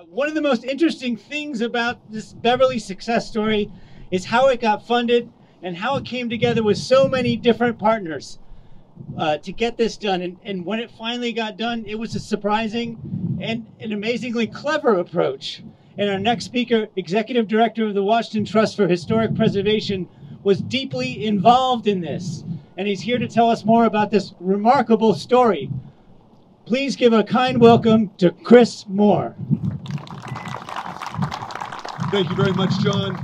One of the most interesting things about this Beverly success story is how it got funded and how it came together with so many different partners to get this done. And when it finally got done, it was a surprising and an amazingly clever approach. And our next speaker, Executive Director of the Washington Trust for Historic Preservation, was deeply involved in this. And he's here to tell us more about this remarkable story. Please give a kind welcome to Chris Moore. Thank you very much, John.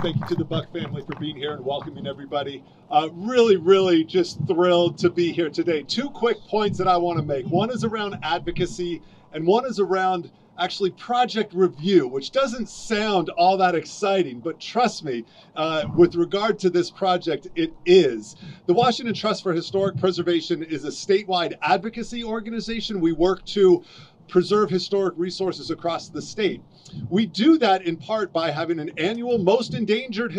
Thank you to the Buck family for being here and welcoming everybody. Really just thrilled to be here today. Two quick points that I want to make. One is around advocacy and one is around actually project review, which doesn't sound all that exciting, but trust me, with regard to this project, it is. The Washington Trust for Historic Preservation is a statewide advocacy organization. We work to preserve historic resources across the state. We do that in part by having an annual most endangered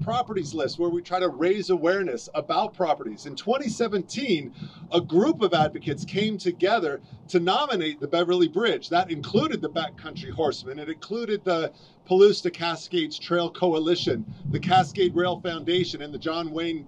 properties list where we try to raise awareness about properties. In 2017, a group of advocates came together to nominate the Beverly Bridge. That included the Backcountry Horsemen. It included the Palouse to Cascades Trail Coalition, the Cascade Rail Foundation, and the John Wayne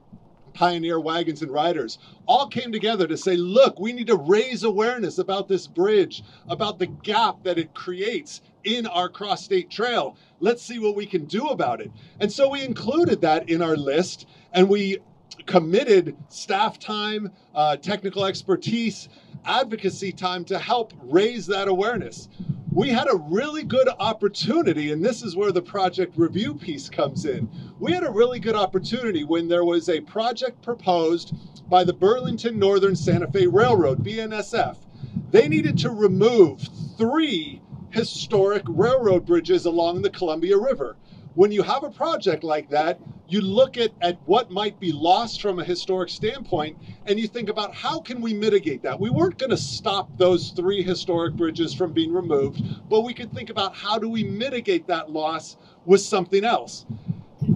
Pioneer Wagons and Riders, all came together to say, look, we need to raise awareness about this bridge, about the gap that it creates in our cross-state trail. Let's see what we can do about it. And so we included that in our list, and we committed staff time, technical expertise, advocacy time to help raise that awareness. We had a really good opportunity, and this is where the project review piece comes in. We had a really good opportunity when there was a project proposed by the Burlington Northern Santa Fe Railroad, BNSF. They needed to remove 3 historic railroad bridges along the Columbia River. When you have a project like that, you look at what might be lost from a historic standpoint, and you think about how can we mitigate that? We weren't going to stop those 3 historic bridges from being removed, but we could think about how do we mitigate that loss with something else.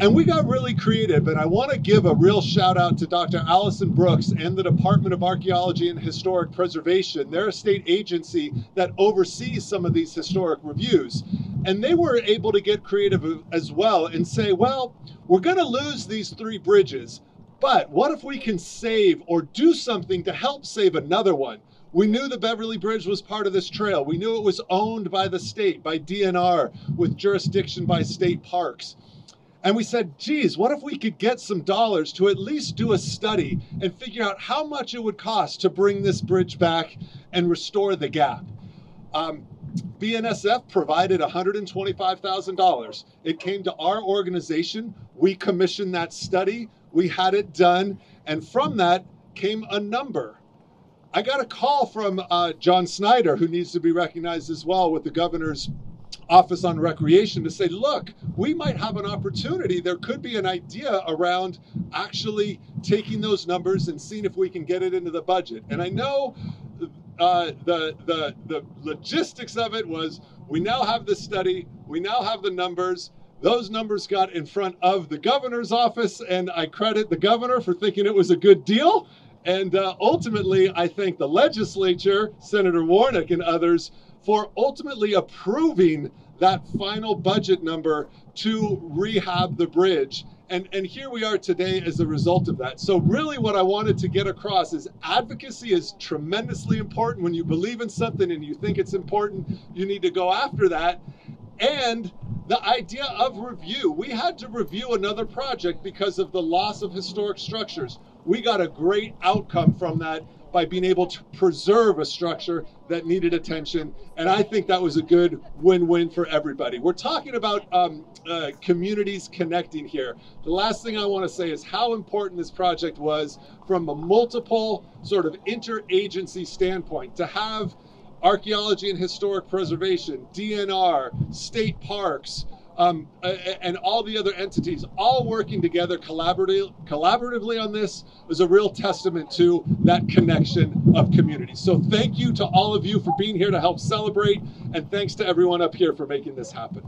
And we got really creative, and I want to give a real shout out to Dr. Allison Brooks and the Department of Archaeology and Historic Preservation. They're a state agency that oversees some of these historic reviews. And they were able to get creative as well and say, well, we're going to lose these 3 bridges, but what if we can save or do something to help save another one? We knew the Beverly Bridge was part of this trail. We knew it was owned by the state, by DNR, with jurisdiction by state parks. And we said, geez, what if we could get some dollars to at least do a study and figure out how much it would cost to bring this bridge back and restore the gap? BNSF provided $125,000. It came to our organization. We commissioned that study. We had it done. And from that came a number. I got a call from John Snyder, who needs to be recognized as well with the governor's Office on Recreation, to say, look, we might have an opportunity. There could be an idea around actually taking those numbers and seeing if we can get it into the budget. And I know the logistics of it was, we now have the study, we now have the numbers. Those numbers got in front of the governor's office, and I credit the governor for thinking it was a good deal. And ultimately, I thank the legislature, Senator Warnock and others, for ultimately approving that final budget number to rehab the bridge. And here we are today as a result of that. So really what I wanted to get across is advocacy is tremendously important. When you believe in something and you think it's important, you need to go after that. And the idea of review. We had to review another project because of the loss of historic structures. We got a great outcome from that by being able to preserve a structure that needed attention. And I think that was a good win-win for everybody. We're talking about communities connecting here. The last thing I want to say is how important this project was from a multiple sort of interagency standpoint, to have archaeology and historic preservation, DNR, state parks, and all the other entities all working together collaboratively on this is a real testament to that connection of communities. So thank you to all of you for being here to help celebrate, and thanks to everyone up here for making this happen.